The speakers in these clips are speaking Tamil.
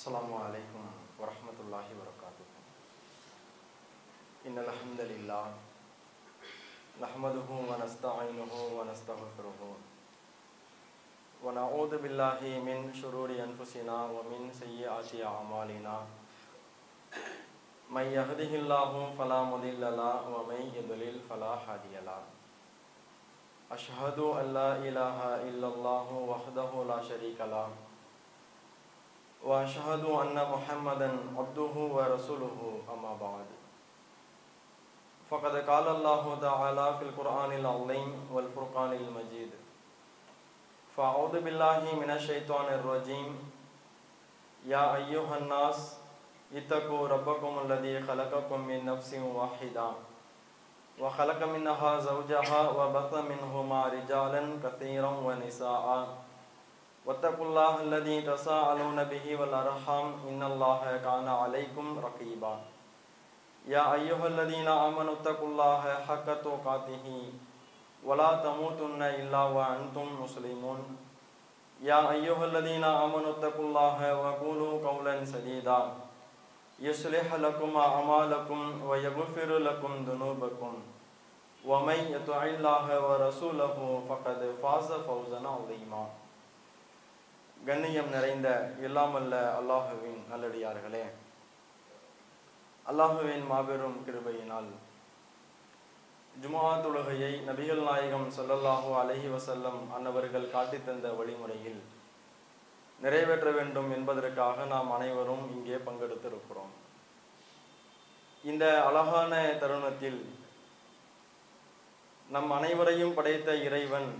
Assalamu alaikum wa rahmatullahi wa barakatuh. Innal hamdalillah nahmaduhu wa nasta'inuhu wa nastaghfiruhu wa na'udhu billahi min shururi anfusina wa min sayyiati a'malina. May yahdihillahu fala mudilla lahu wa may yudlil fala hadiya lahu. Ashhadu an la ilaha illallah wahdahu la sharika lahu wa ashhadu anna Muhammadan abduhu wa rasuluhu amma ba'd. Faqad qala Allahu ta'ala fil Qur'anil 'azim wal Furqanil Majid. Fa'udhu billahi minash shaitanir rajim. Ya ayyuhan nas ittaqu rabbakum alladhi khalaqakum min nafsin wahidah wa khalaqa minha zawjaha wa batha minhuma rijalan katiran wa nisaa'a. واتقوا الله الذي تساءلون به والأرحام إن الله كان عليكم رقيبا يا أيها الذين آمنوا اتقوا الله حق تقاته ولا تموتن إلا وأنتم مسلمون يا أيها الذين آمنوا اتقوا الله وقولوا قولا سديدا يصلح لكم أعمالكم ويغفر لكم ذنوبكم ومن يطع الله ورسوله فقد فاز فوزا عظيما. கண்ணியம் நிறைந்த எல்லாமல்ல அல்லாஹுவின் நல்லடியார்களே, அல்லாஹுவின் மாபெரும் கிருபையினால் ஜும்ஆ தொழுகையை நபிகள் நாயகம் ஸல்லல்லாஹு அலைஹி வஸல்லம் அன்னவர்கள் காட்டித் தந்த வழிமுறையில் நிறைவேற்ற வேண்டும் என்பதற்காக நாம் அனைவரும் இங்கே பங்கெடுத்திருக்கிறோம். இந்த அழகான தருணத்தில் நம் அனைவரையும் படைத்த இறைவன்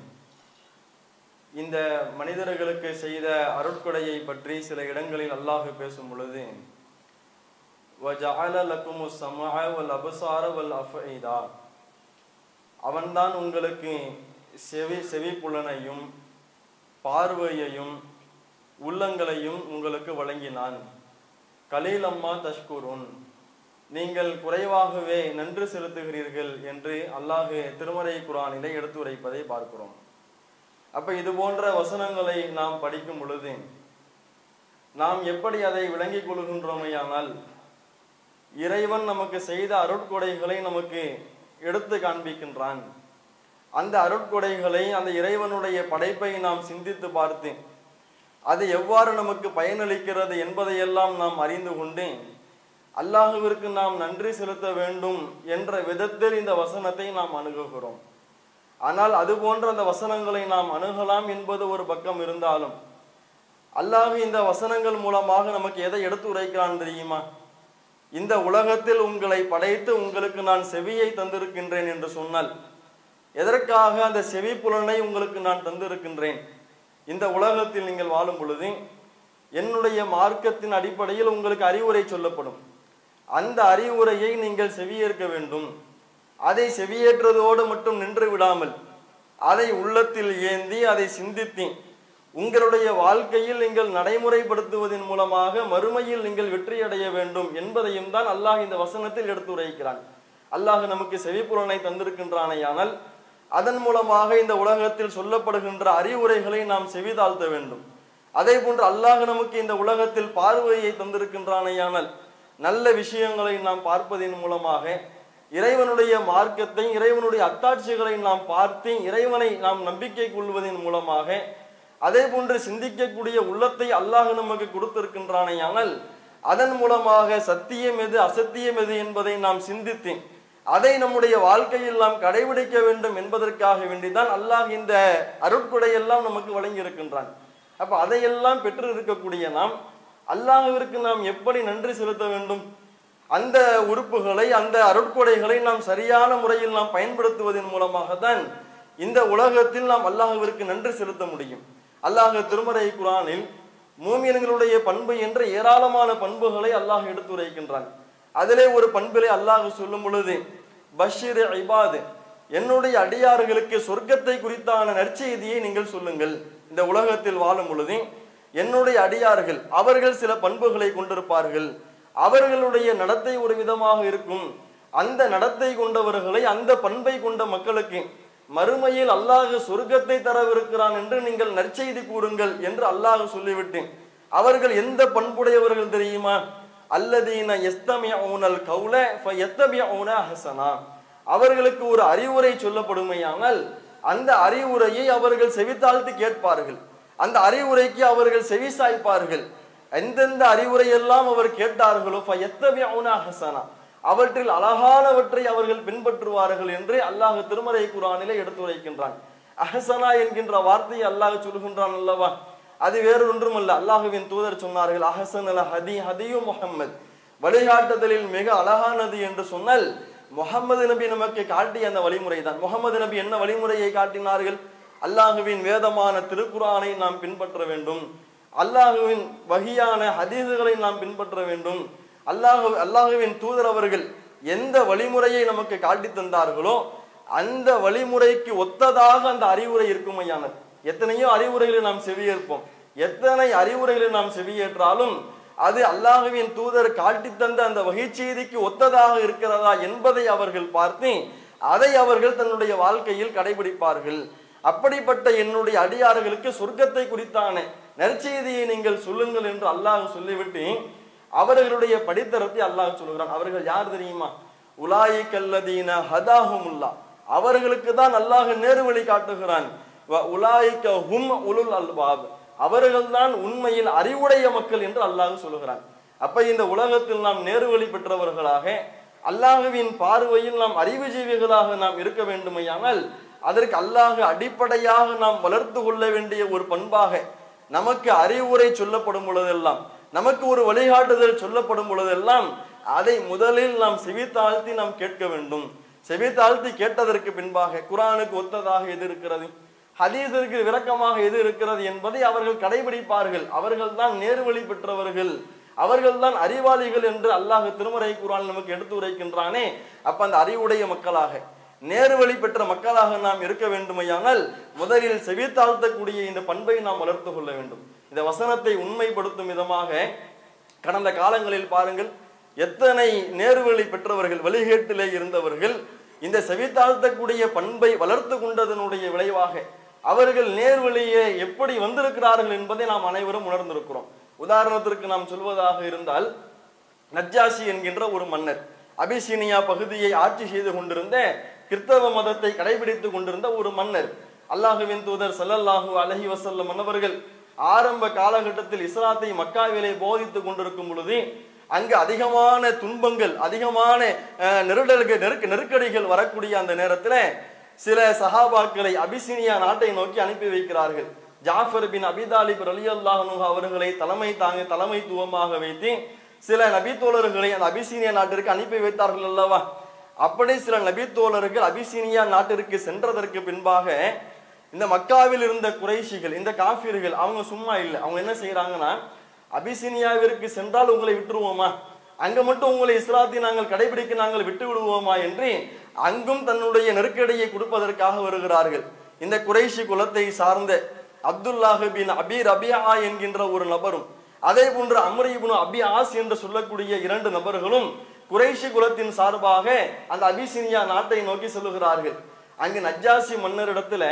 இந்த மனிதர்களுக்கு செய்த அருட்கொடையை பற்றி சில இடங்களில் அல்லாஹ் பேசும் பொழுது வஜஅல லக்குமுஸ் ஸமஅ வல் அப்சார வல் அஃஇதா, அவன்தான் உங்களுக்கு செவிப்புலனையும் பார்வையையும் உள்ளங்களையும் உங்களுக்கு வழங்கினான். கலீலம்மா தஷ்குருன், நீங்கள் குறைவாகவே நன்றி செலுத்துகிறீர்கள் என்று அல்லாஹ் திருமறை குர்ஆனிலே எடுத்துரைப்பதை பார்க்கிறோம். அப்ப இது போன்ற வசனங்களை நாம் படிக்கும் பொழுது நாம் எப்படி அதை விளங்கிக் கொள்கின்றோமையானால், இறைவன் நமக்கு செய்த அருட்கொடைகளை நமக்கு எடுத்து காண்பிக்கின்றான். அந்த அருட்கொடைகளை, அந்த இறைவனுடைய படைப்பை நாம் சிந்தித்து பார்த்து அது எவ்வாறு நமக்கு பயனளிக்கிறது என்பதையெல்லாம் நாம் அறிந்து கொண்டு அல்லாஹுவிற்கு நாம் நன்றி செலுத்த வேண்டும் என்ற விதத்தில் இந்த வசனத்தை நாம் அணுகுகிறோம். ஆனால் அது போன்ற அந்த வசனங்களை நாம் அணுகலாம் என்பது ஒரு பக்கம் இருந்தாலும், அல்லாஹ் இந்த வசனங்கள் மூலமாக நமக்கு எதை எடுத்து உரைக்கிறான் தெரியுமா? இந்த உலகத்தில் உங்களை படைத்து உங்களுக்கு நான் செவியை தந்திருக்கின்றேன் என்று சொன்னால், எதற்காக அந்த செவி புலனை உங்களுக்கு நான் தந்திருக்கின்றேன்? இந்த உலகத்தில் நீங்கள் வாழும் பொழுது என்னுடைய மார்க்கத்தின் அடிப்படையில் உங்களுக்கு அறிவுரை சொல்லப்படும். அந்த அறிவுரையை நீங்கள் செவியேற்க வேண்டும். அதை செவியேற்றதோடு மட்டும் நின்று விடாமல் அதை உள்ளத்தில் ஏந்தி அதை சிந்தித்து உங்களுடைய வாழ்க்கையில் நீங்கள் நடைமுறைப்படுத்துவதன் மூலமாக மறுமையில் நீங்கள் வெற்றியடைய வேண்டும் என்பதையும் தான் அல்லாஹ் இந்த வசனத்தில் எடுத்துரைக்கிறான். அல்லாஹ் நமக்கு செவிப்புலனை தந்திருக்கின்றானேயானால் அதன் மூலமாக இந்த உலகத்தில் சொல்லப்படுகின்ற அறிவுரைகளை நாம் செவிதாழ்த்த வேண்டும். அதே போன்று அல்லாஹ் நமக்கு இந்த உலகத்தில் பார்வையை தந்திருக்கின்றானேயானால் நல்ல விஷயங்களை நாம் பார்ப்பதன் மூலமாக இறைவனுடைய மார்க்கத்தை, இறைவனுடைய அத்தாட்சிகளை நாம் பார்த்து இறைவனை நாம் நம்பிக்கை கொள்வதன் மூலமாக அதே போன்று சிந்திக்கக்கூடிய உள்ளத்தை அல்லாஹ் நமக்கு கொடுத்திருக்கின்றானேயானால் அதன் மூலமாக சத்தியம் எது அசத்தியம் எது என்பதை நாம் சிந்தித்து அதை நம்முடைய வாழ்க்கையில் நாம் கடைபிடிக்க வேண்டும் என்பதற்காக வேண்டிதான் அல்லாஹ் இந்த அருட்கொடையெல்லாம் நமக்கு வழங்கி இருக்கின்றான். அப்ப அதையெல்லாம் பெற்று இருக்கக்கூடிய நாம் அல்லாஹ்விற்கு நாம் எப்படி நன்றி செலுத்த வேண்டும்? அந்த உறுப்புகளை, அந்த அருட்கொடைகளை நாம் சரியான முறையில் நாம் பயன்படுத்துவதன் மூலமாக தான் இந்த உலகத்தில் நாம் அல்லாஹ்விற்கு நன்றி செலுத்த முடியும். அல்லாஹ் திருமறை குர்ஆனில் மூமின்களுடைய பண்பு என்ற ஏராளமான பண்புகளை அல்லாஹ் எடுத்துரைக்கின்றான். அதிலே ஒரு பண்பிலே அல்லாஹ் சொல்லும் பொழுது பஷீர் இபாத், என்னுடைய அடியார்களுக்கு சொர்க்கத்தை குறித்தான நற்செய்தியை நீங்கள் சொல்லுங்கள். இந்த உலகத்தில் வாழும் பொழுது என்னுடைய அடியார்கள் அவர்கள் சில பண்புகளை கொண்டிருப்பார்கள், அவர்களுடைய நடத்தை ஒரு விதமாக இருக்கும். அந்த நடத்தை கொண்டவர்களை, அந்த பண்பை கொண்ட மக்களுக்கு மறுமையில் அல்லாஹ் சொர்க்கத்தை தரவிருக்கிறான் என்று நீங்கள் நற்செய்தி கூறுங்கள் என்று அல்லாஹ் சொல்லிவிட்டு அவர்கள் எந்த பண்புடையவர்கள் தெரியுமா? அல்லதீன யஸ்தமிஊனல் கௌல ஃபயத்தபிஊன அஹ்ஸனா. அவர்களுக்கு ஒரு அறிவுரை சொல்லப்படுமையானால் அந்த அறிவுரையை அவர்கள் செவித்தாழ்த்து கேட்பார்கள். அந்த அறிவுரைக்கு அவர்கள் செவிசாய்ப்பார்கள். எந்தெந்த அறிவுரை எல்லாம் அவர் கேட்டார்களோ ஃபயத்தபிஊன அஹ்ஸனா, அவற்றில் அழகானவற்றை அவர்கள் பின்பற்றுவார்கள் என்று அல்லாஹ் திருமறை குர்ஆனிலே எடுத்துரைக்கின்றான். அஹ்ஸனா என்கின்ற வார்த்தையை அல்லாஹ் சொல்கின்றான் அல்லவா, அது வேறு ஒன்றுமல்ல. அல்லாஹ்வின் தூதர் சொன்னார்கள், அஹ்ஸனல் ஹதி ஹதியு முஹம்மத், வழிகாட்டுதலில் மிக அழகானது என்று சொன்னால் முஹம்மது நபி நமக்கு காட்டிய அந்த வழிமுறை தான். முஹம்மது நபி என்ன வழிமுறையை காட்டினார்கள்? அல்லாஹுவின் வேதமான திருக்குர்ஆனை நாம் பின்பற்ற வேண்டும், அல்லாஹுவின் வஹியான ஹதீஸுகளை நாம் பின்பற்ற வேண்டும். அல்லாஹுவின் தூதர் அவர்கள் எந்த வழிமுறையை நமக்கு காட்டி தந்தார்களோ அந்த வழிமுறைக்கு ஒத்ததாக அந்த அறிவுரை இருக்குமையானது. எத்தனையோ அறிவுரைகளை நாம் செவியேற்போம். எத்தனை அறிவுரைகளை நாம் செவியேற்றாலும் அது அல்லாஹுவின் தூதர் காட்டி தந்த அந்த வகை செய்திக்கு ஒத்ததாக இருக்கிறதா என்பதை அவர்கள் பார்த்து அதை அவர்கள் தன்னுடைய வாழ்க்கையில் கடைபிடிப்பார்கள். அப்படிப்பட்ட என்னுடைய அடியார்களுக்கு சொர்க்கத்தை குறித்தான நற்செய்தியை நீங்கள் சொல்லுங்கள் என்று அல்லாஹ் சொல்லிவிட்டு அவர்களுடைய படித்தரத்தை அல்லாஹ் சொல்கிறான். அவர்கள் யார் தெரியுமா? உலாயிகல்லதீன ஹதாஹுமுல்லா, அவர்களுக்கு தான் அல்லாஹ் நேர்வழி காட்டுகிறான். உலாயிக ஹும் உலுல் அல்பாப், அவர்கள் தான் உண்மையில் அறிவுடைய மக்கள் என்று அல்லாஹ் சொல்கிறான். அப்ப இந்த உலகத்தில் நாம் நேர்வழி பெற்றவர்களாக அல்லாஹுவின் பார்வையில் நாம் அறிவுஜீவிகளாக நாம் இருக்க வேண்டுமையானால் அதற்கு அல்லாஹ் அடிப்படையாக நாம் வளர்த்து கொள்ள வேண்டிய ஒரு பண்பாக நமக்கு அறிவுரை சொல்லப்படும் பொழுதெல்லாம், நமக்கு ஒரு வழிகாட்டுதல் சொல்லப்படும் பொழுதெல்லாம் அதை முதலில் நாம் செவித்தாழ்த்தி நாம் கேட்க வேண்டும். செவித்தாழ்த்தி கேட்டதற்கு பின்பாக குர்ஆனுக்கு ஒத்ததாக எது இருக்கிறது, ஹதீஸிற்கு விளக்கமாக எது இருக்கிறது என்பதை அவர்கள் கடைபிடிப்பார்கள். அவர்கள் தான் நேர்வழி பெற்றவர்கள், அவர்கள் தான் அறிவாளிகள் என்று அல்லாஹ் திருமறை குர்ஆன் நமக்கு எடுத்து உரைக்கின்றானே. அப்ப அந்த அறிவுடைய மக்களாக நேர்வழி பெற்ற மக்களாக நாம் இருக்க வேண்டுமையானால் முதலில் செவித்தாழ்த்தக்கூடிய இந்த பண்பை நாம் வளர்த்து கொள்ள வேண்டும். இந்த வசனத்தை உண்மைப்படுத்தும் விதமாக கடந்த காலங்களில் பாருங்கள், எத்தனை நேர்வழி பெற்றவர்கள், வழிகேட்டிலே இருந்தவர்கள் இந்த செவித்தாழ்த்தக்கூடிய பண்பை வளர்த்து கொண்டதனுடைய விளைவாக அவர்கள் நேர்வழியே எப்படி வந்திருக்கிறார்கள் என்பதை நாம் அனைவரும் உணர்ந்திருக்கிறோம். உதாரணத்திற்கு நாம் சொல்வதாக இருந்தால், நஜ்ஜாஷி என்கின்ற ஒரு மன்னர், அபிசீனியா பகுதியை ஆட்சி செய்து கொண்டிருந்த கிறிஸ்தவ மதத்தை கடைபிடித்துக் கொண்டிருந்த ஒரு மன்னர். அல்லாஹுவின் தூதர் ஸல்லல்லாஹு அலைஹி வஸல்லம் அவர்கள் ஆரம்ப காலகட்டத்தில் இஸ்லாத்தை மக்காவிலே போதித்துக் கொண்டிருக்கும் பொழுது அங்கு அதிகமான துன்பங்கள், அதிகமான நெருக்கடிகள் வரக்கூடிய அந்த நேரத்தில் சில சஹாபாக்களை அபிசீனியா நாட்டை நோக்கி அனுப்பி வைக்கிறார்கள். ஜாஃபர் பின் அபி தாலிப் ரலியல்லாஹு அன்ஹு அவர்களை தலைமைத்துவமாக வைத்து சில நபித்தோழர்களை அந்த அபிசீனியா நாட்டிற்கு அனுப்பி வைத்தார்கள் அல்லவா. அப்படி சில நபித்தோழர்கள் அபிசீனியா நாட்டிற்கு சென்றதற்கு பின்பாக இந்த மக்காவில் இருந்த குறைஷிகள், இந்த காஃபிர்கள், அவங்க சும்மா இல்லை. அவங்க என்ன செய்யறாங்கன்னா, அபிசீனியாவிற்கு சென்றால் உங்களை விட்டுருவோமா, அங்க மட்டும் உங்களை இஸ்லாத்தை நாங்கள் கடைபிடிக்க நாங்கள் விட்டு விடுவோமா என்று அங்கும் தன்னுடைய நெருக்கடியை கொடுப்பதற்காக வருகிறார்கள். இந்த குறைஷி குலத்தை சார்ந்த அப்துல்லாஹ் பின் அபி ரபியா என்கின்ற ஒரு நபரும் அதே போன்று அம்ர் இப்னு அபி ஆஸ் என்று சொல்லக்கூடிய இரண்டு நபர்களும் குறைஷி குலத்தின் சார்பாக அந்த அபிசீனியா நாட்டை நோக்கி செல்லுகிறார்கள். அங்கு நஜ்ஜாசி மன்னரிடத்துல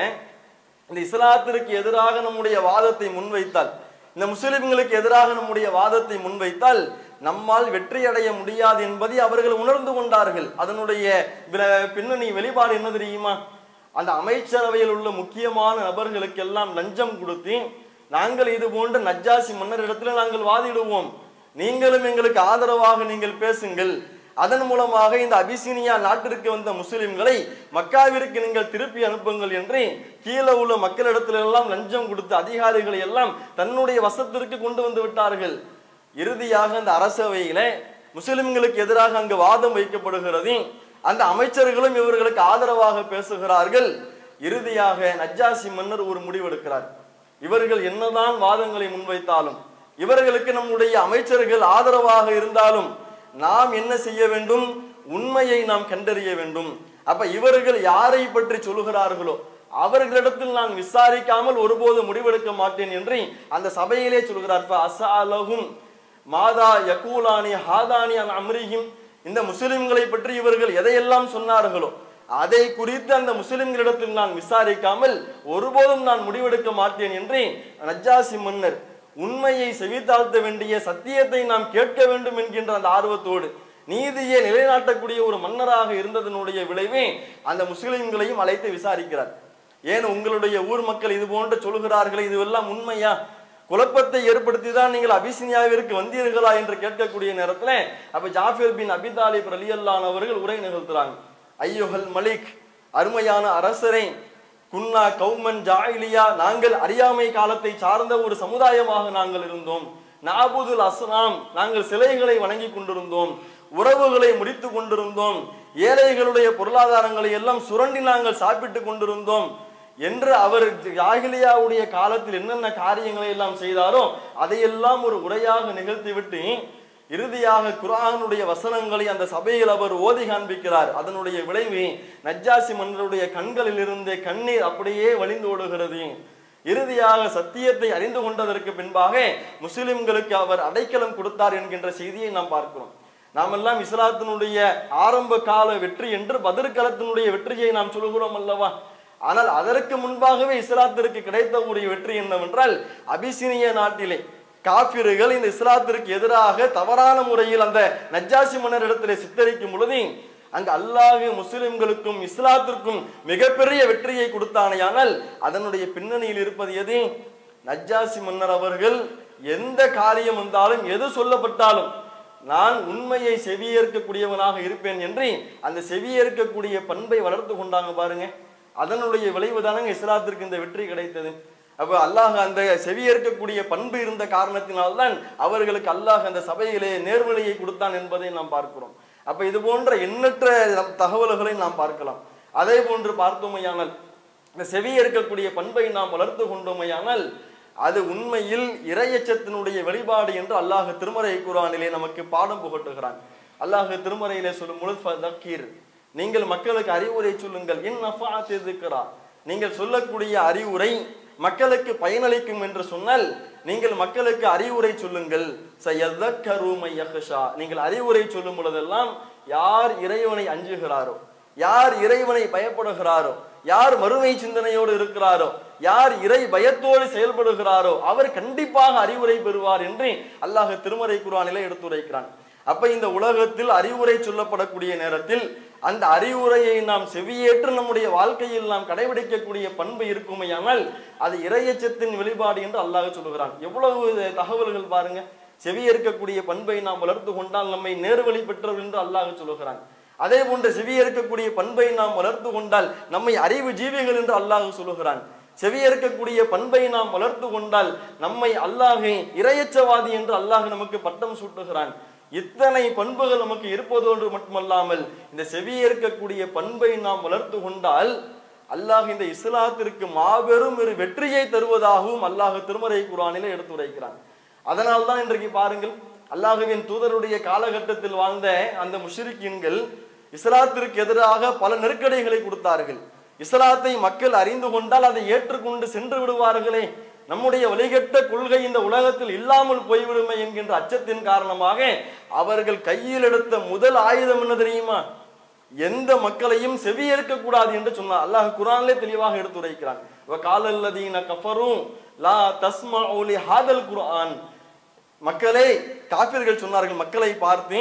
இந்த இஸ்லாத்திற்கு எதிராக நம்முடைய வாதத்தை முன்வைத்தால், இந்த முஸ்லிம்களுக்கு எதிராக நம்முடைய வாதத்தை முன்வைத்தால் நம்மால் வெற்றி அடைய முடியாது என்பதை அவர்கள் உணர்ந்து கொண்டார்கள். அதனுடைய பின்னணி வெளிப்பாடு என்ன தெரியுமா? அந்த அமைச்சரவையில் உள்ள முக்கியமான நபர்களுக்கெல்லாம் லஞ்சம் கொடுத்து, நாங்கள் இது போன்ற நஜ்ஜாசி மன்னரிடத்தில் நாங்கள் வாதிடுவோம், நீங்களும் எங்களுக்கு ஆதரவாக நீங்கள் பேசுங்கள், அதன் மூலமாக இந்த அபிசீனியா நாட்டிற்கு வந்த முஸ்லிம்களை மக்காவிற்கு நீங்கள் திருப்பி அனுப்புங்கள் என்று கீழே உள்ள மக்களிடத்திலெல்லாம் லஞ்சம் கொடுத்து அதிகாரிகளை எல்லாம் தன்னுடைய வசத்திற்கு கொண்டு வந்து விட்டார்கள். இறுதியாக அந்த அரசவையில முஸ்லிம்களுக்கு எதிராக அங்கு வாதம் வைக்கப்படுகிறது. அந்த அமைச்சர்களும் இவர்களுக்கு ஆதரவாக பேசுகிறார்கள். இறுதியாக நஜ்ஜாசி மன்னர் ஒரு முடிவெடுக்கிறார். இவர்கள் என்னதான் வாதங்களை முன்வைத்தாலும், இவர்களுக்கு நம்முடைய அமைச்சர்கள் ஆதரவாக இருந்தாலும் நாம் என்ன செய்ய வேண்டும்? உண்மையை நாம் கண்டறிய வேண்டும். அப்ப இவர்கள் யாரை பற்றி சொல்லுகிறார்களோ அவர்களிடத்தில் நான் விசாரிக்காமல் ஒருபோது முடிவெடுக்க மாட்டேன் என்று அந்த சபையிலே சொல்கிறார். அஸஅலஹும் மாதா யகூலானி ஹாதானி அன் அம்ரிஹிம், இந்த முஸ்லிம்களை பற்றி இவர்கள் எதையெல்லாம் சொன்னார்களோ அதை குறித்து அந்த முஸ்லிம்களிடத்தில் நான் விசாரிக்காமல் ஒருபோதும் நான் முடிவெடுக்க மாட்டேன் என்று நஜ்ஜாசி மன்னர் உண்மையை செவித்தாழ்த்த வேண்டிய, சத்தியத்தை நாம் கேட்க வேண்டும் என்கின்ற அந்த ஆர்வத்தோடு நீதியை நிலைநாட்டக்கூடிய ஒரு மன்னராக இருந்ததனுடைய விளைவே அந்த முஸ்லிம்களையும் அழைத்து விசாரிக்கிறார். ஏன் உங்களுடைய ஊர் மக்கள் இது போன்று சொல்கிறார்களே, இதுவெல்லாம் உண்மையா? குழப்பத்தை ஏற்படுத்தி தான் நீங்கள் அபிசினியாவிற்கு வந்தீர்களா என்று கேட்கக்கூடிய நேரத்தில் அப்ப ஜாஃபிர் பின் அபி தாலிப் ரலியல்லாஹு அவர்கள் உரை நிகழ்த்துறாங்க. ஐயுஹல் மலிக், அருமையான அரசரே, குன்னா கௌமன் ஜாயிலியா, நாங்கள் அறியாமை காலத்தை சார்ந்த ஒரு சமுதாயமாக நாங்கள் இருந்தோம். நாபுதுல் அஸ்னாம், நாங்கள் சிலைகளை வணங்கி கொண்டிருந்தோம், உறவுகளை முடித்து கொண்டிருந்தோம், ஏழைகளுடைய பொருளாதாரங்களை எல்லாம் சுரண்டி நாங்கள் சாப்பிட்டு கொண்டிருந்தோம் என்று அவர் ஜாகிலியாவுடைய காலத்தில் என்னென்ன காரியங்களை எல்லாம் செய்தாரோ அதையெல்லாம் ஒரு உரையாக நிகழ்த்திவிட்டு இறுதியாக குர்ஆனுடைய வசனங்களை அந்த சபையில் அவர் ஓதி காண்பிக்கிறார். அதனுடைய விளைவு நஜ்ஜாசி மன்னருடைய கண்களில் இருந்தே கண்ணீர் அப்படியே வழிந்து ஓடுகிறது. இறுதியாக சத்தியத்தை அறிந்து கொண்டதற்கு பின்பாக முஸ்லிம்களுக்கு அவர் அடைக்கலம் கொடுத்தார் என்கின்ற செய்தியை நாம் பார்க்கிறோம். நாம் எல்லாம் இஸ்லாத்தினுடைய ஆரம்ப கால வெற்றி என்று பத்ர் களத்தினுடைய வெற்றியை நாம் சொல்கிறோம் அல்லவா? ஆனால் அதற்கு முன்பாகவே இஸ்லாத்திற்கு கிடைத்த ஒரு வெற்றி என்னவென்றால், அபிசினிய நாட்டிலே காபிர்கள் இந்த இஸ்லாத்திற்கு எதிராக தவறான முறையில் அந்த நஜ்ஜாசி மன்னரிடத்திலே சித்தரிக்கும் பொழுது அங்கு அல்லாஹ் முஸ்லிம்களுக்கும் இஸ்லாத்திற்கும் மிகப்பெரிய வெற்றியை கொடுத்தானையானால் அதனுடைய பின்னணியில் இருப்பது எது? நஜ்ஜாசி மன்னர் அவர்கள் எந்த காரியம் வந்தாலும், எது சொல்லப்பட்டாலும் நான் உண்மையை செவியேற்கக்கூடியவனாக இருப்பேன் என்று அந்த செவியேற்கக்கூடிய பண்பை வளர்த்து கொண்டாங்க பாருங்க. அதனுடைய விளைவு தானங்க இஸ்லாத்திற்கு இந்த வெற்றி கிடைத்தது. அப்ப அல்லாஹ் அந்த செவியேற்கக்கூடிய பண்பு இருந்த காரணத்தினால்தான் அவர்களுக்கு அல்லாஹ் அந்த சபையிலே நேர்வழியை கொடுத்தான் என்பதை நாம் பார்க்கிறோம். அப்ப இது போன்ற எண்ணற்ற தகவல்களை நாம் பார்க்கலாம். அதே போன்று பார்த்தோமையானால் இந்த செவியேற்கக்கூடிய பண்பை நாம் வளர்த்து கொண்டோமையானால் அது உண்மையில் இறையச்சத்தினுடைய வெளிப்பாடு என்று அல்லாஹ் திருமறை குர்ஆனிலே நமக்கு பாடம் புகட்டுகிறான். அல்லாஹ் திருமறையிலே சொல்லும் முழுஃபதக்கீர், நீங்கள் மக்களுக்கு அறிவுரை சொல்லுங்கள். நீங்கள் சொல்லக்கூடிய அறிவுரை மக்களுக்கு பயனளிக்கும் என்று சொன்னால் நீங்கள் மக்களுக்கு அறிவுரை சொல்லுங்கள். நீங்கள் அறிவுரை சொல்லும் பொழுதெல்லாம் யார் இறைவனை அஞ்சுகிறாரோ, யார் இறைவனை பயப்படுகிறாரோ, யார் மறுமை சிந்தனையோடு இருக்கிறாரோ, யார் இறை பயத்தோடு செயல்படுகிறாரோ அவர் கண்டிப்பாக அறிவுரை பெறுவார் என்று அல்லாஹ் திருமறை குர்ஆனிலே எடுத்துரைக்கிறான். அப்ப இந்த உலகத்தில் அறிவுரை சொல்லப்படக்கூடிய நேரத்தில் அந்த அறிவுரையை நாம் செவியேற்று நம்முடைய வாழ்க்கையில் நாம் கடைபிடிக்கக்கூடிய பண்பு இருக்குமையானால் அது இறையச்சத்தின் வெளிப்பாடு என்று அல்லாஹ் சொல்லுகிறான். எவ்வளவு தகவல்கள் பாருங்க. செவியேற்கக்கூடிய பண்பை நாம் வளர்த்து கொண்டால் நம்மை நேர்வழி பெற்றவர் என்று அல்லாஹ் சொல்லுகிறான். அதே போன்று செவியேற்கக்கூடிய பண்பை நாம் வளர்த்து கொண்டால் நம்மை அறிவு ஜீவிகள் என்று அல்லாஹ் சொல்லுகிறான். செவியேற்கக்கூடிய பண்பை நாம் வளர்த்து கொண்டால் நம்மை அல்லாஹ் இறையச்சவாதி என்று அல்லாஹ் நமக்கு பட்டம் சூட்டுகிறான். இத்தனை பண்புகள் நமக்கு இருப்பதோடு மட்டுமல்லாமல் இந்த செவியேற்கக்கூடிய பண்பை நாம் வளர்த்து கொண்டால் அல்லாஹ் இந்த இஸ்லாத்திற்கு மாபெரும் ஒரு வெற்றியை தருவதாகவும் அல்லாஹ் திருமறை குர்ஆனிலே எடுத்துரைக்கிறான். அதனால்தான் இன்றைக்கு பாருங்கள், அல்லாஹ்வின் தூதருடைய காலகட்டத்தில் வாழ்ந்த அந்த முஷ்ரிக்கீன்கள் இஸ்லாத்திற்கு எதிராக பல நெருக்கடிகளை கொடுத்தார்கள். இஸ்லாத்தை மக்கள் அறிந்து கொண்டால் அதை ஏற்றுக்கொண்டு சென்று விடுவார்களே, நம்முடைய வழிகட்ட கொள்கை இந்த உலகத்தில் இல்லாமல் போய்விடுமே என்கின்ற அச்சத்தின் காரணமாக அவர்கள் கையில் எடுத்த முதல் ஆயுதம் என்ன தெரியுமா? எந்த மக்களையும் செவியேற்க கூடாது என்று சொன்னார். அல்லாஹ் குர்ஆனிலே தெளிவாக எடுத்துரைக்கிறான். வகாலல்லதீன கஃபரு லா தஸ்மஉ லிஹாதல் குர்ஆன். மக்களே, காஃபிர்கள் சொன்னார்கள் மக்களை பார்த்து,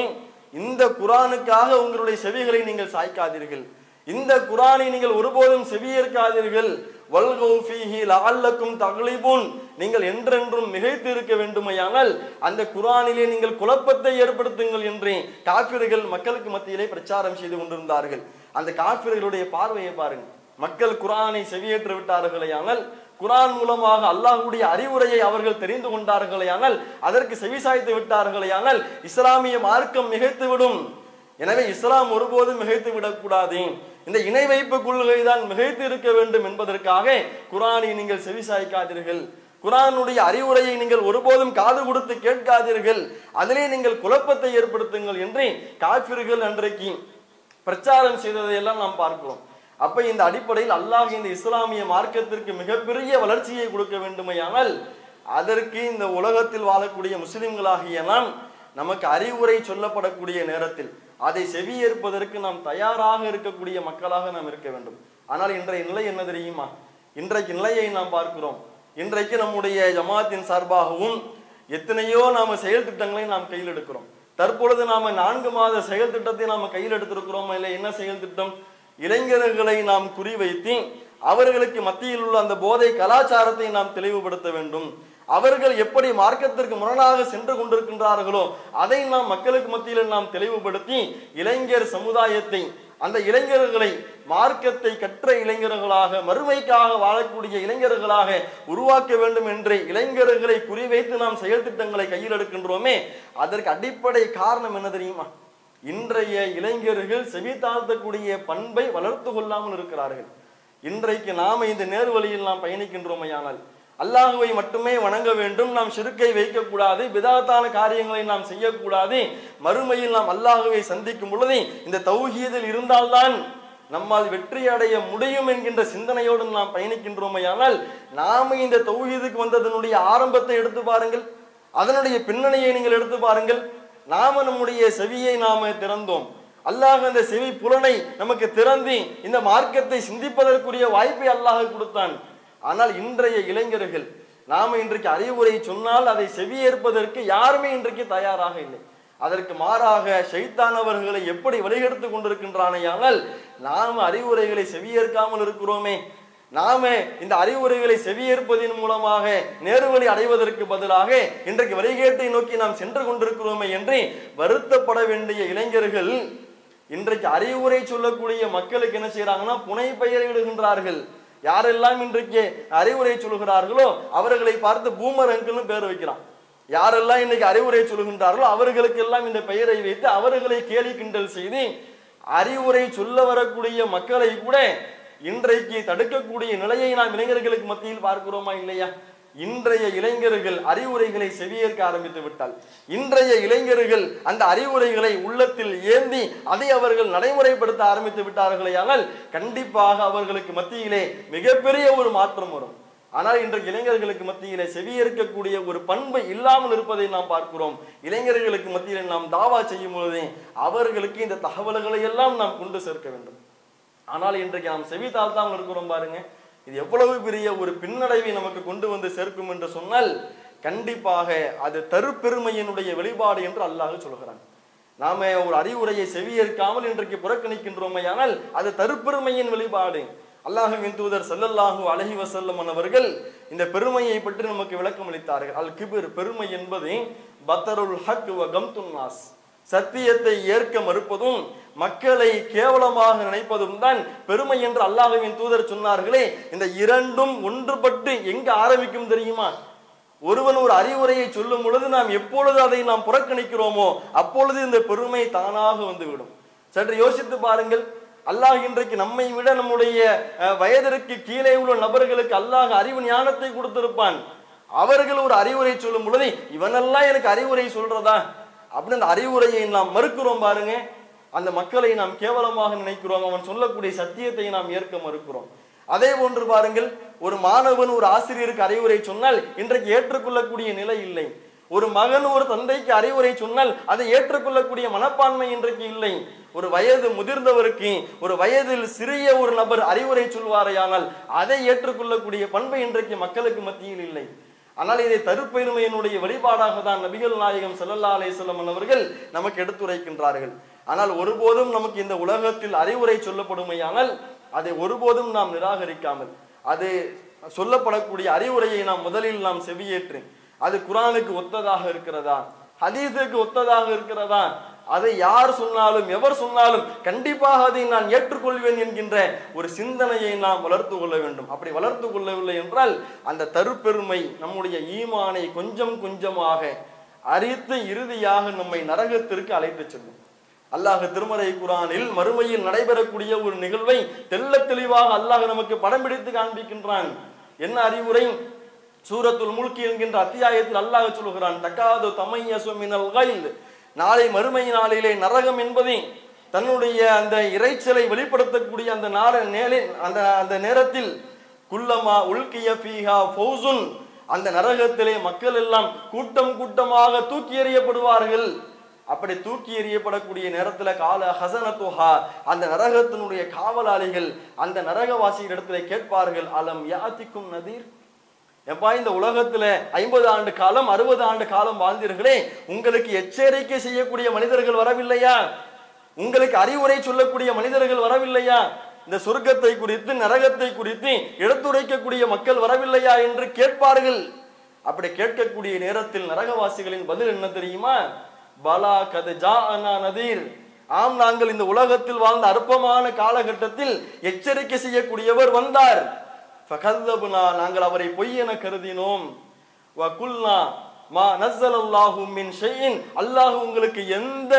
இந்த குர்ஆனுக்காக உங்களுடைய செவிகளை நீங்கள் சாய்க்காதீர்கள், இந்த குர்ஆனை நீங்கள் ஒருபோதும் செவியேற்காதீர்கள். வல்கௌ ஃபீஹி லஅல்லக்கும் தக்லிபூன். நீங்கள் என்றென்றும் மிகைத்து இருக்க வேண்டுமையானால் அந்த குர்ஆனிலே நீங்கள் குழப்பத்தை ஏற்படுத்துங்கள் என்று காஃபிர்கள் மக்களுக்கு மத்தியிலே பிரச்சாரம் செய்து கொண்டிருந்தார்கள். அந்த காஃபிர்களுடைய பார்வையை பாருங்க. மக்கள் குர்ஆனை செவியேற்று விட்டார்களேயானால், குர்ஆன் மூலமாக அல்லாஹ்வுடைய அறிவுரையை அவர்கள் தெரிந்து கொண்டார்களேயானால், அதற்கு செவிசாய்த்து விட்டார்களேயானால் இஸ்லாமிய மார்க்கம் மிகைத்துவிடும். எனவே இஸ்லாம் ஒருபோதும் மிகைத்து விடக்கூடாது, இந்த இணை வைப்பு கொள்கை தான் மிகைத்து இருக்க வேண்டும் என்பதற்காக குர்ஆனை நீங்கள் செவிசாய்க்காதீர்கள், குர்ஆனுடைய அறிவுரையை நீங்கள் ஒருபோதும் காது கொடுத்து கேட்காதீர்கள், அதிலே நீங்கள் குழப்பத்தை ஏற்படுத்துங்கள் என்று காஃபிர்கள் அன்றைக்கு பிரச்சாரம் செய்ததையெல்லாம் நாம் பார்க்கிறோம். அப்ப இந்த அடிப்படையில் அல்லாஹ் இந்த இஸ்லாமிய மார்க்கத்திற்கு மிகப்பெரிய வளர்ச்சியை கொடுக்க வேண்டுமையானால் அதற்கு இந்த உலகத்தில் வாழக்கூடிய முஸ்லிம்களாகிய நாம் நமக்கு அறிவுரை சொல்லப்படக்கூடிய நேரத்தில் அதை செவியேற்பதற்கு நாம் தயாராக இருக்கக்கூடிய மக்களாக நாம் இருக்க வேண்டும். ஆனால் இன்றைய நிலை என்ன தெரியுமா? இன்றைக்கு நிலையை நாம் பார்க்கிறோம். இன்றைக்கு நம்முடைய ஜமாத்தின் சார்பாகவும் எத்தனையோ நாம செயல் திட்டங்களை நாம் கையில் எடுக்கிறோம். தற்பொழுது நாம 4 மாத செயல் திட்டத்தை நாம கையில் எடுத்திருக்கிறோம். இல்லை, என்ன செயல் திட்டம்? இளைஞர்களை நாம் குறிவைத்து அவர்களுக்கு மத்தியில் உள்ள அந்த போதை கலாச்சாரத்தை நாம் தெளிவுபடுத்த வேண்டும். அவர்கள் எப்படி மார்க்கத்திற்கு முரணாக சென்று கொண்டிருக்கின்றார்களோ அதை நாம் மக்களுக்கு மத்தியில் நாம் தெளிவுபடுத்தி இளைஞர் சமுதாயத்தை, அந்த இளைஞர்களை மார்க்கத்தை கற்ற இளைஞர்களாக, மறுமைக்காக வாழக்கூடிய இளைஞர்களாக உருவாக்க வேண்டும் என்று இளைஞர்களை குறிவைத்து நாம் செயல் திட்டங்களை கையில் எடுக்கின்றோமே, அதற்கு அடிப்படை காரணம் என்ன தெரியுமா? இன்றைய இளைஞர்கள் செவித்தாழ்த்தக்கூடிய பண்பை வளர்த்து கொள்ளாமல் இருக்கிறார்கள். இன்றைக்கு நாம இந்த நேர்வழியில் நாம் பயணிக்கின்றோமையானால் அல்லாஹுவை மட்டுமே வணங்க வேண்டும், நாம் ஷிர்க்கை வைக்கக்கூடாது, பிதாத்தான காரியங்களை நாம் செய்யக்கூடாது, மறுமையில் நாம் அல்லாஹுவை சந்திக்கும் பொழுது இந்த தௌஹீதில் இருந்தால்தான் நம்மால் வெற்றி அடைய முடியும் என்கின்ற சிந்தனையோடு நாம் பயணிக்கின்றோமையானால் நாம இந்த தௌஹீதுக்கு வந்ததனுடைய ஆரம்பத்தை எடுத்து பாருங்கள், அதனுடைய பின்னணியை நீங்கள் எடுத்து பாருங்கள். நாம நம்முடைய செவியை நாம திறந்தோம், அல்லாஹ் அந்த செவி புலனை நமக்கு திறந்து இந்த மார்க்கத்தை சிந்திப்பதற்குரிய வாய்ப்பை அல்லாஹ் கொடுத்தான். ஆனால் இன்றைய இளைஞர்கள் நாம இன்றைக்கு அறிவுரை சொன்னால் அதை செவியேற்பதற்கு யாருமே இன்றைக்கு தயாராக இல்லை. அதற்கு மாறாக ஷைத்தான் அவர்களை எப்படி வழிகெடுத்து கொண்டிருக்கின்றானையானால் நாம அறிவுரைகளை செவியேற்காமல் இருக்கிறோமே, நாம இந்த அறிவுரைகளை செவியேற்பதின் மூலமாக நேர்வழி அடைவதற்கு பதிலாக இன்றைக்கு வழிகேட்டை நோக்கி நாம் சென்று கொண்டிருக்கிறோமே என்று வருத்தப்பட வேண்டிய இளைஞர்கள் இன்றைக்கு அறிவுரை சொல்லக்கூடிய மக்களுக்கு என்ன செய்யறாங்கன்னா புனை பெயரிடுகின்றார்கள். யாரெல்லாம் இன்றைக்கு அறிவுரை சொல்லுகிறார்களோ அவர்களை பார்த்து பூமர் அங்கிள்னு பேர் வைக்கிறான். யாரெல்லாம் இன்னைக்கு அறிவுரை சொல்லுகின்றார்களோ அவர்களுக்கு எல்லாம் இந்த பெயரை வைத்து அவர்களை கேலி கிண்டல் செய்து அறிவுரை சொல்ல வரக்கூடிய மக்களை கூட இன்றைக்கு தடுக்கக்கூடிய நிலையை நாம் இளைஞர்களுக்கு மத்தியில் பார்க்கிறோமா இல்லையா? இன்றைய இளைஞர்கள் அறிவுரைகளை செவியேற்க ஆரம்பித்து விட்டால், இன்றைய இளைஞர்கள் அந்த அறிவுரைகளை உள்ளத்தில் ஏந்தி அதை அவர்கள் நடைமுறைப்படுத்த ஆரம்பித்து விட்டார்களே, ஆனால் கண்டிப்பாக அவர்களுக்கு மத்தியிலே மிகப்பெரிய ஒரு மாற்றம் வரும். ஆனால் இன்றைக்கு இளைஞர்களுக்கு மத்தியிலே செவியேற்கக்கூடிய ஒரு பண்பு இல்லாமல் இருப்பதை நாம் பார்க்கிறோம். இளைஞர்களுக்கு மத்தியிலே நாம் தாவா செய்யும் பொழுதே அவர்களுக்கு இந்த தகவல்களை எல்லாம் நாம் கொண்டு சேர்க்க வேண்டும். ஆனால் இன்றைக்கு நாம் செவி தாழ்த்தாமல் இருக்கிறோம் பாருங்க. இது எவ்வளவு பெரிய ஒரு பின்னடைவை நமக்கு கொண்டு வந்து சேர்க்கும் என்று சொன்னால் கண்டிப்பாக அது தருப்பெருமையினுடைய வெளிப்பாடு என்று அல்லாஹ் சொல்கிறான். நாம ஒரு அறிவுரையை செவியேற்காமல் இன்றைக்கு புறக்கணிக்கின்றோமையானால் அது தருப்பெருமையின் வெளிப்பாடு. அல்லாஹ்வின் தூதர் ஸல்லல்லாஹு அலைஹி வஸல்லம் அவர்கள் இந்த பெருமையை பற்றி நமக்கு விளக்கம் அளித்தார்கள். அல் கிப்ர், பெருமை என்பது பத்தருல் ஹக் வ கம்துன் நாஸ், சத்தியத்தை ஏற்க மறுப்பதும் மக்களை கேவலமாக நினைப்பதும் தான் பெருமை என்று அல்லாஹ்வின் தூதர் சொன்னார்களே. இந்த இரண்டும் ஒன்றுபட்டு எங்க ஆரம்பிக்கும் தெரியுமா? ஒருவன் ஒரு அறிவுரையை சொல்லும் பொழுது நாம் எப்பொழுது அதை நாம் புறக்கணிக்கிறோமோ அப்பொழுது இந்த பெருமை தானாக வந்துவிடும். சற்று யோசித்து பாருங்கள். அல்லாஹ் இன்றைக்கு நம்மை விட நம்முடைய வயதிற்கு கீழே உள்ள நபர்களுக்கு அல்லாஹ் அறிவு ஞானத்தை கொடுத்திருப்பான். அவர்கள் ஒரு அறிவுரை சொல்லும் பொழுது இவனெல்லாம் எனக்கு அறிவுரை சொல்றதா அப்படின்னு அந்த அறிவுரையை நாம் மறுக்கிறோம் பாருங்க. அந்த மக்களை நாம் கேவலமாக நினைக்கிறோம். அவன் சொல்லக்கூடிய சத்தியத்தை நாம் ஏற்க மறுக்கிறோம். அதே போன்று பாருங்கள், ஒரு மாணவன் ஒரு ஆசிரியருக்கு அறிவுரை சொன்னால் இன்றைக்கு ஏற்றுக்கொள்ளக்கூடிய நிலை இல்லை. ஒரு மகன் ஒரு தந்தைக்கு அறிவுரை சொன்னால் அதை ஏற்றுக்கொள்ளக்கூடிய மனப்பான்மை இன்றைக்கு இல்லை. ஒரு வயது முதிர்ந்தவருக்கு ஒரு வயதில் சிறிய ஒரு நபர் அறிவுரை சொல்வாரையானால் அதை ஏற்றுக்கொள்ளக்கூடிய பண்பு இன்றைக்கு மக்களுக்கு மத்தியில் இல்லை. ஆனால் இதை தருப்பெருமையினுடைய வெளிப்பாடாக தான் நபிகள் நாயகம் ஸல்லல்லாஹு அலைஹி வஸல்லம் அவர்கள் நமக்கு எடுத்துரைக்கின்றார்கள். ஆனால் ஒருபோதும் நமக்கு இந்த உலகத்தில் அறிவுரை சொல்லப்படுமையானால் அதை ஒருபோதும் நாம் நிராகரிக்காமல் அது சொல்லப்படக்கூடிய அறிவுரையை நாம் முதலில் நாம் செவியேற்று அது குர்ஆனுக்கு ஒத்ததாக இருக்கிறதா, ஹதீஸுக்கு ஒத்ததாக இருக்கிறதா, அதை யார் சொன்னாலும் எவர் சொன்னாலும் கண்டிப்பாக அதை நான் ஏற்றுக்கொள்வேன் என்கின்ற ஒரு சிந்தனையை நாம் வளர்த்து கொள்ள வேண்டும். அப்படி வளர்த்து கொள்ளவில்லை என்றால் அந்த தருப்பெருமை நம்முடைய ஈமானை கொஞ்சம் கொஞ்சமாக அரித்து இறுதியாக நம்மை நரகத்திற்கு அழைத்து செல்லும். அல்லாஹ் திருமறை குர்ஆனில் மறுமையில் நடைபெறக்கூடிய ஒரு நிகழ்வை தெள்ள தெளிவாக அல்லாஹ் நமக்கு படம் பிடித்து காண்பிக்கின்றான். என்ன அறிவுரை? சூரத்துல் முல்க் என்கின்ற அத்தியாயத்தில் அல்லாஹ் சொல்கிறான், தகாது தமையசு மினல் கைல், நாளை மறுமை நாளிலே நரகம் என்பது தன்னுடைய அந்த இறைச்சலை வெளிப்படுத்தக்கூடிய அந்த நேரத்தில் குல்லமா உல்கிய ஃபீஹா ஃபௌசுன், அந்த நரகத்திலே மக்கள் எல்லாம் கூட்டம் கூட்டமாக தூக்கி எறியப்படுவார்கள். அப்படி தூக்கி எறியப்படக்கூடிய நேரத்துல கால ஹசனத்துஹா, அந்த நரகத்தினுடைய காவலாளிகள் அந்த நரகவாசிகளிடத்திலே கேட்பார்கள், அலம் யாத்திக்கும் நதீர், எப்பா இந்த உலகத்துல 50 ஆண்டு காலம் 60 ஆண்டு காலம் வாழ்ந்தீர்களே, உங்களுக்கு எச்சரிக்கை செய்யக்கூடிய மனிதர்கள் வரவில்லையா? உங்களுக்கு அறிவுரை சொல்லக்கூடிய மனிதர்கள் வரவில்லையா? இந்த சொர்க்கத்தை குறித்து நரகத்தை குறித்து எடுத்துரைக்கக்கூடிய மக்கள் வரவில்லையா என்று கேட்பார்கள். அப்படி கேட்கக்கூடிய நேரத்தில் நரகவாசிகளின் பதில் என்ன தெரியுமா? பலா கத் ஜாஅனா நதீர், ஆம் நாங்கள் இந்த உலகத்தில் வாழ்ந்த அற்பமான காலகட்டத்தில் எச்சரிக்கை செய்யக்கூடியவர் வந்தார். ஃபகல்லப்னா, நாங்கள் அவரை பொய் என கருதினோம். வகுல்னா மா நஸ்ஸலல்லாஹு மின் ஷைஇன், அல்லாஹ் உங்களுக்கு எந்த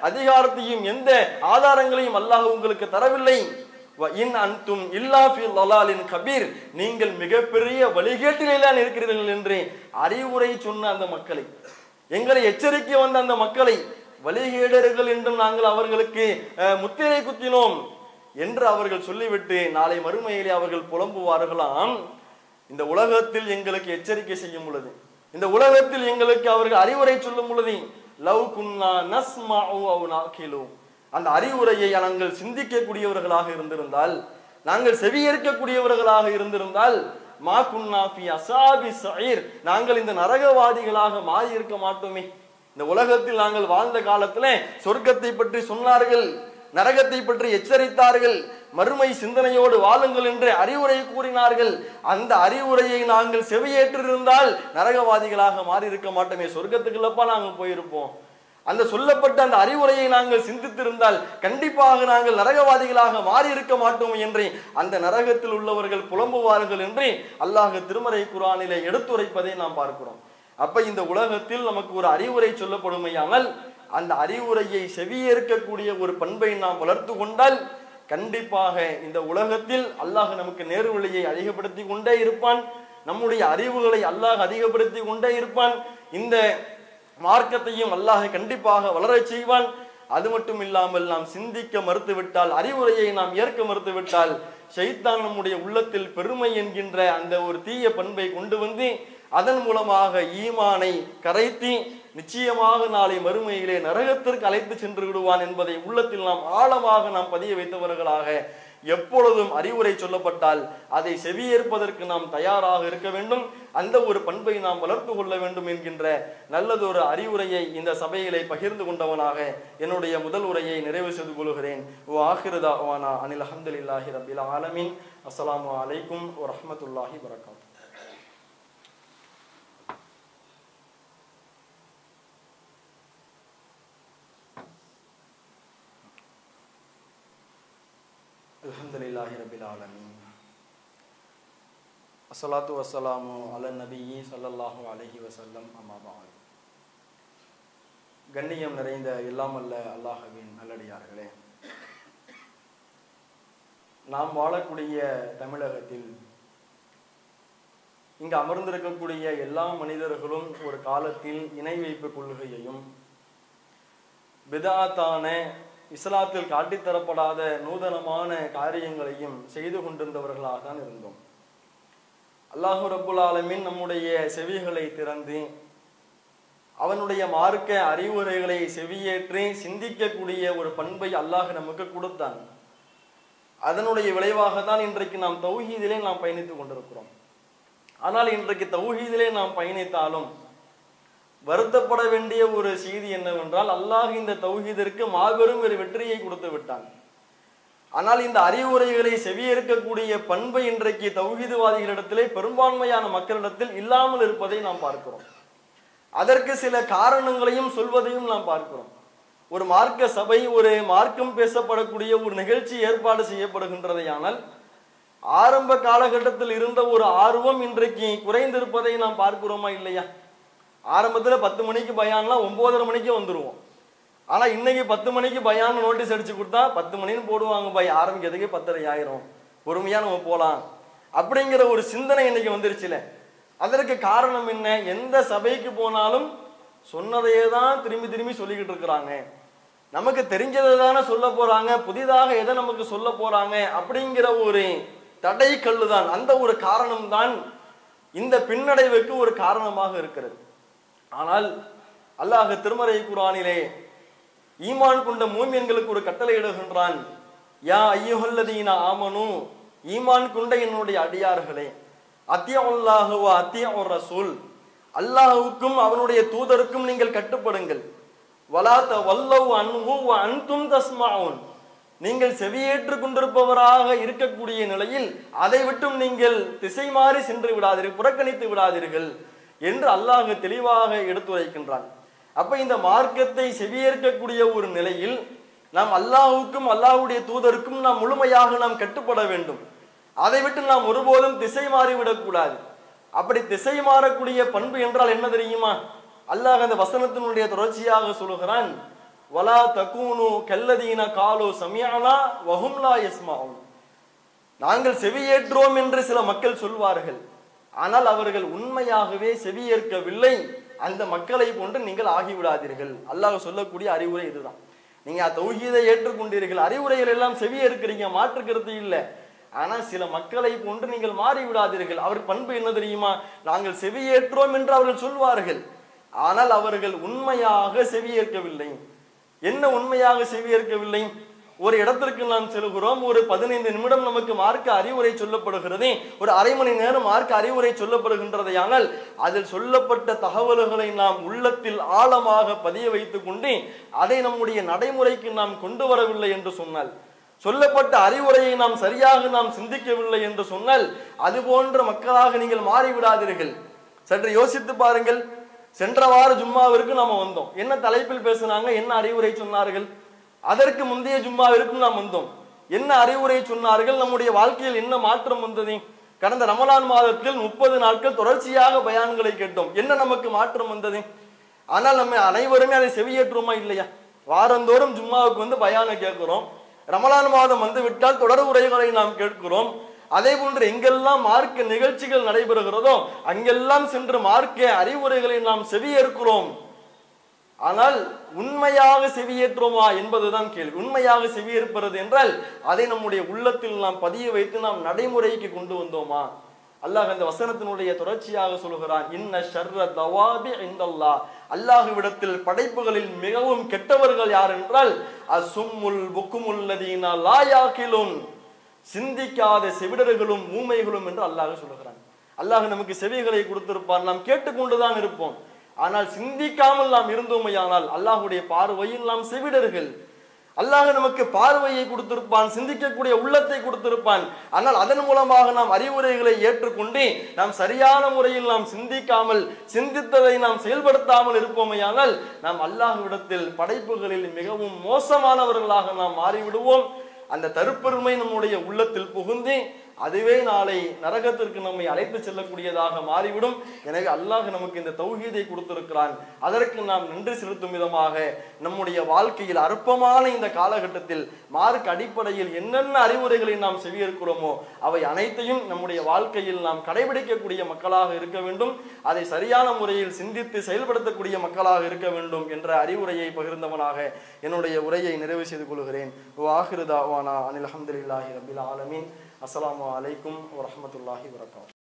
அதிகாரத்தையும் எந்த ஆதாரங்களையும் அல்லாஹ் உங்களுக்கு தரவில்லை. வ இன் அன்தும் இல்லா ஃபி ضلالின் கபீர், நீங்கள் மிகப்பெரிய வழிகேட்டிலே தான் இருக்கிறீர்கள் என்று அறிவுரை சொன்ன அந்த மக்களை, எங்களை எச்சரிக்கை வந்த அந்த மக்களை வழிகேடர்கள் என்று நாங்கள் அவர்களுக்கு முத்திரை குத்தினோம் என்று அவர்கள் சொல்லிவிட்டு நாளை மறுமையிலே அவர்கள் புலம்புவார்களாம். இந்த உலகத்தில் எங்களுக்கு எச்சரிக்கை செய்யும் பொழுது, இந்த உலகத்தில் எங்களுக்கு அவர்கள் அறிவுரை சொல்லும் பொழுது, லவ் குன்னா நஸ்மஉ அவ் நாகிலு, அந்த அறிவுரையை நாங்கள் சிந்திக்கக்கூடியவர்களாக இருந்திருந்தால், நாங்கள் செவியேற்கக்கூடியவர்களாக இருந்திருந்தால், மா குன்னா ஃபி அஸாபி ஸஈர், நாங்கள் இந்த நரகவாதிகளாக மாறி இருக்க மாட்டோமே. இந்த உலகத்தில் நாங்கள் வாழ்ந்த காலத்துல சொர்க்கத்தை பற்றி சொன்னார்கள், நரகத்தை பற்றி எச்சரித்தார்கள், மறுமை சிந்தனையோடு வாழுங்கள் என்று அறிவுரை கூறினார்கள். அந்த அறிவுரையை நாங்கள் செவியேற்றிருந்தால் நரகவாதிகளாக மாறி இருக்க மாட்டோமே, சொர்க்கத்துக்குள்ளப்பா நாங்கள் போயிருப்போம். அந்த சொல்லப்பட்ட அந்த அறிவுரையை நாங்கள் சிந்தித்திருந்தால் கண்டிப்பாக நாங்கள் நரகவாதிகளாக மாறி இருக்க மாட்டோம் என்று அந்த நரகத்தில் உள்ளவர்கள் புலம்புவார்கள் என்று அல்லாஹ் திருமறை குர்ஆனிலே எடுத்துரைப்பதை நாம் பார்க்கிறோம். அப்ப இந்த உலகத்தில் நமக்கு ஒரு அறிவுரை சொல்லப்படுமையானால் அந்த அறிவுரையை செவியேற்கக்கூடிய ஒரு பண்பை நாம் வளர்த்து கொண்டால் கண்டிப்பாக இந்த உலகத்தில் அல்லாஹ் நமக்கு நேர்வழியை அதிகப்படுத்தி கொண்டே இருப்பான். நம்முடைய அறிவுகளை அல்லாஹ் அதிகப்படுத்தி கொண்டே இருப்பான். இந்த மார்க்கத்தையும் அல்லாஹ் கண்டிப்பாக வளரச் செய்வான். அது மட்டும் இல்லாமல் நாம் சிந்திக்க மறுத்துவிட்டால், அறிவுரையை நாம் ஏற்க மறுத்துவிட்டால், ஷைத்தான் நம்முடைய உள்ளத்தில் பெருமை என்கின்ற அந்த ஒரு தீய பண்பை கொண்டு வந்து அதன் மூலமாக ஈமானை கரைத்தி நிச்சயமாக நாளை மறுமையிலே நரகத்திற்கு அழைத்து சென்று விடுவான் என்பதை உள்ளத்தில் நாம் ஆழமாக நாம் பதிய வைத்தவர்களாக எப்பொழுதும் அறிவுரை சொல்லப்பட்டால் அதை செவியேற்பதற்கு நாம் தயாராக இருக்க வேண்டும். அந்த ஒரு பண்பை நாம் வளர்த்து கொள்ள வேண்டும் என்கின்ற நல்லதொரு அறிவுரையை இந்த சபையிலே பகிர்ந்து கொண்டவனாக என்னுடைய முதல் உரையை நிறைவு செய்து கொள்கிறேன். ஆகிரு தஅவானா அனில் அல்ஹம்துலில்லாஹி ரப்பில் ஆலமீன். அஸ்ஸலாமு அலைக்கும் வரஹ்மத்துல்லாஹி வபரகாத்துஹு. அல்ஹம்துலில்லாஹி ரப்பில் ஆலமீன். அஸ்ஸலாத்து வஸ்ஸலாமு அலா நபியி ஸல்லல்லாஹு அலைஹி வஸல்லம். அம்மா பஅத். கண்ணியம் நிறைந்த எல்லாம் அல்ல அல்லாஹ்வின் நல்லடியார்களே, நாம் வாழக்கூடிய தமிழகத்தில் இங்கு அமர்ந்திருக்கக்கூடிய எல்லா மனிதர்களும் ஒரு காலத்தில் இணை வைப்பு கொள்கையையும் பிதஅத்தான இஸ்லாத்தில் காட்டித்தரப்படாத நூதனமான காரியங்களையும் செய்து கொண்டிருந்தவர்களாக தான் இருந்தோம். அல்லாஹு ரப்புல் ஆலமீன் நம்முடைய செவிகளை திறந்து அவனுடைய மார்க்க அறிவுரைகளை செவியேற்றி சிந்திக்கக்கூடிய ஒரு பண்பை அல்லாஹ் நமக்கு கொடுத்தான். அதனுடைய விளைவாக தான் இன்றைக்கு நாம் தௌஹீதிலே நாம் பயணித்துக் கொண்டிருக்கிறோம். ஆனால் இன்றைக்கு தௌஹீதிலே நாம் பயணித்தாலும் வருத்தப்பட வேண்டிய ஒரு செய்தி என்னவென்றால், அல்லாஹ் இந்த தௌஹீதிற்கு மாபெரும் ஒரு வெற்றியை கொடுத்து விட்டான். ஆனால் இந்த அறிவுரைகளை செவியேற்கக்கூடிய பண்பை இன்றைக்கு தௌஹீதுவாதிகளிடத்திலே பெரும்பான்மையான மக்களிடத்தில் இல்லாமல் இருப்பதை நாம் பார்க்கிறோம். அதற்கு சில காரணங்களையும் சொல்வதையும் நாம் பார்க்கிறோம். ஒரு மார்க்க சபை, ஒரு மார்க்கம் பேசப்படக்கூடிய ஒரு நிகழ்ச்சி ஏற்பாடு செய்யப்படுகின்றதையானால் ஆரம்ப காலகட்டத்தில் இருந்த ஒரு ஆர்வம் இன்றைக்கு குறைந்திருப்பதை நாம் பார்க்கிறோமா இல்லையா? ஆரம்பத்துல 10 மணிக்கு பயான்லாம் 9:30 மணிக்கு வந்துருவோம். ஆனா இன்னைக்கு 10 மணிக்கு பயான் நோட்டீஸ் அடிச்சு கொடுத்தா 10 மணின்னு போடுவாங்க. ஆரம்பிக்கிறதுக்கு 10:30 ஆயிரும், பொறுமையா நம்ம போலாம் அப்படிங்கிற ஒரு சிந்தனை இன்னைக்கு வந்துருச்சுல. அதற்கு காரணம் என்ன? எந்த சபைக்கு போனாலும் சொன்னதையே தான் திரும்பி திரும்பி சொல்லிக்கிட்டு இருக்கிறாங்க. நமக்கு தெரிஞ்சதை தானே சொல்ல போறாங்க, புதிதாக எதை நமக்கு சொல்ல போறாங்க அப்படிங்கிற ஒரு தடை கல்லுதான். அந்த ஒரு காரணம் தான் இந்த பின்னடைவுக்கு ஒரு காரணமாக இருக்கிறது. ஆனால் அல்லாஹ் திருமறை குர்ஆனிலே ஈமான் கொண்ட மூமின்களுக்கு ஒரு கட்டளை இடுகின்றான். யா அய்யுஹல்லதீன ஆமனு, ஈமான் கொண்ட என்னுடைய அடியார்களே, அத்தியுல்லாஹு வ அத்தியுர் ரசூல், அல்லாஹ்வுக்கும் அவனுடைய தூதருக்கும் நீங்கள் கட்டுப்படுங்கள். வலா தவல்லவ் அன்ஹு வ அன்தும் தஸ்மஊன், நீங்கள் செவியேற்று கொண்டிருப்பவராக இருக்கக்கூடிய நிலையில் அதை விட்டும் நீங்கள் திசை மாறி சென்று விடாதீர்கள், புறக்கணித்து விடாதீர்கள் என்று அல்லாஹ் தெளிவாக எடுத்துரைக்கின்றான். அப்ப இந்த மார்க்கத்தை செவியேற்கக்கூடிய ஒரு நிலையில் நாம் அல்லாஹ்வுக்கும் அல்லாஹ்வுடைய தூதருக்கும் நாம் முழுமையாக நாம் கட்டுப்பட வேண்டும். அதை விட்டு நாம் ஒருபோதும் திசை மாறிவிடக் கூடாது. அப்படி திசை மாறக்கூடிய பண்பு என்றால் என்ன தெரியுமா? அல்லாஹ் அந்த வசனத்தினுடைய தொடர்ச்சியாக சொல்லுகிறான், வலா தகூனு கல்லதீன காலு சமிஅனா வஹும் லா யஸ்மஊன், நாங்கள் செவியேற்றோம் என்று சில மக்கள் சொல்வார்கள், ஆனால் அவர்கள் உண்மையாகவே செவியேற்கவில்லை. அந்த மக்களை போன்று நீங்கள் ஆகிவிடாதீர்கள். அல்லாஹ் சொல்லக்கூடிய அறிவுரை இதுதான். நீங்க தௌஹீதை ஏற்றுக்கொண்டீர்கள், அறிவுரைகள் எல்லாம் செவியேற்கிறீங்க, மாற்று கருத்து இல்லை. ஆனா சில மக்களை போன்று நீங்கள் மாறிவிடாதீர்கள். அவர் பண்பு என்ன தெரியுமா? நாங்கள் செவியேற்றோம் என்று அவர்கள் சொல்வார்கள், ஆனால் அவர்கள் உண்மையாக செவியேற்கவில்லை. என்ன உண்மையாக செவியேற்கவில்லை? ஒரு இடத்திற்கு நாம் செல்கிறோம், ஒரு 15 நிமிடம் நமக்கு மார்க்க அறிவுரை சொல்லப்படுகிறது, ஒரு அரை மணி நேரம் மார்க்க அறிவுரை சொல்லப்படுகின்றது. ஆனால் அதில் சொல்லப்பட்ட தகவல்களை நாம் உள்ளத்தில் ஆழமாக பதிய வைத்துக் கொண்டு அதை நம்முடைய நடைமுறைக்கு நாம் கொண்டு வரவில்லை என்று சொன்னால், சொல்லப்பட்ட அறிவுரையை நாம் சரியாக நாம் சிந்திக்கவில்லை என்று சொன்னால், அது போன்ற மக்களாக நீங்கள் மாறிவிடாதீர்கள். சற்று யோசித்து பாருங்கள். சென்ற வார ஜும்மாவிற்கு நாம வந்தோம், என்ன தலைப்பில் பேசினாங்க, என்ன அறிவுரை சொன்னார்கள்? அதற்கு முந்தைய ஜும்மாவிற்கும் நாம் வந்தோம், என்ன அறிவுரை சொன்னார்கள்? நம்முடைய வாழ்க்கையில் என்ன மாற்றம் வந்தது? கடந்த ரமலான் மாதத்தில் 30 நாட்கள் தொடர்ச்சியாக பயான்களை கேட்டோம், என்ன நமக்கு மாற்றம் வந்தது? ஆனால் நம்ம அனைவருமே அதை செவியேற்றுமா இல்லையா? வாரந்தோறும் ஜும்மாவுக்கு வந்து பயானை கேட்கிறோம், ரமலான் மாதம் வந்து விட்டால் தொடர் உரைகளை நாம் கேட்கிறோம். அதே போன்று எங்கெல்லாம் மார்க்க நிகழ்ச்சிகள் நடைபெறுகிறதோ அங்கெல்லாம் சென்று மார்க்க அறிவுரைகளை நாம் செவியேற்கிறோம். ஆனால் உண்மையாக செவியேற்றோமா என்பதுதான் கேள்வி. உண்மையாக செவியேற்பது என்றால் அதை நம்முடைய உள்ளத்தில் நாம் பதிய வைத்து நாம் நடைமுறைக்கு கொண்டு வந்தோமா? அல்லாஹ் அந்த வசனத்தினுடைய தொடர்ச்சியாக சொல்கிறான், இன்ன ஷர்ர தவாபி இந்தல்லாஹ், அல்லாஹ்விடத்தில் படைப்புகளில் மிகவும் கெட்டவர்கள் யார் என்றால் அசும்முல் புக்குமுல் லதீனா லா யாகிலூன், சிந்திக்காத செவிடர்களும் ஊமைகளும் என்று அல்லாஹ் சொல்லுகிறான். அல்லாஹ் நமக்கு செவிகளை கொடுத்திருப்பான், நாம் கேட்டுக்கொண்டுதான் இருப்போம். ஆனால் சிந்திக்காமல் நாம் இருந்தோமையானால் அல்லாஹுடைய பார்வையில் நாம் செவிடர்கள். அல்லாஹ் நமக்கு பார்வையை கொடுத்திருப்பான், சிந்திக்கக்கூடிய உள்ளத்தை கொடுத்திருப்பான். ஆனால் அதன் மூலமாக நாம் அறிவுரைகளை ஏற்றுக்கொண்டு நாம் சரியான முறையில் நாம் சிந்திக்காமல், சிந்தித்ததை நாம் செயல்படுத்தாமல் இருப்போமையானால் நாம் அல்லாஹ்விடத்தில் படைப்புகளில் மிகவும் மோசமானவர்களாக நாம் மாறிவிடுவோம். அந்த தற்பெருமை நம்முடைய உள்ளத்தில் புகுந்து அதுவே நாளை நரகத்திற்கு நம்மை அழைத்து செல்லக்கூடியதாக மாறிவிடும். எனவே அல்லாஹ் நமக்கு இந்த தௌஹீதை கொடுத்திருக்கிறான். அதற்கு நாம் நன்றி செலுத்தும் விதமாக நம்முடைய வாழ்க்கையில் அற்பமான இந்த காலகட்டத்தில் மார்க் அடிப்படையில் என்னென்ன அறிவுரைகளை நாம் செவியேற்கிறோமோ அவை அனைத்தையும் நம்முடைய வாழ்க்கையில் நாம் கடைபிடிக்கக்கூடிய மக்களாக இருக்க வேண்டும். அதை சரியான முறையில் சிந்தித்து செயல்படுத்தக்கூடிய மக்களாக இருக்க வேண்டும் என்ற அறிவுரையை பகிர்ந்தவனாக என்னுடைய உரையை நிறைவு செய்து கொள்கிறேன். வாஹிரு தாவானா அனில் அல்ஹம்துலில்லாஹி ரப்பில் ஆலமீன். அஸ்ஸலாமு அலைக்கும் வரஹ்மத்துல்லாஹி வபரகாத்துஹு.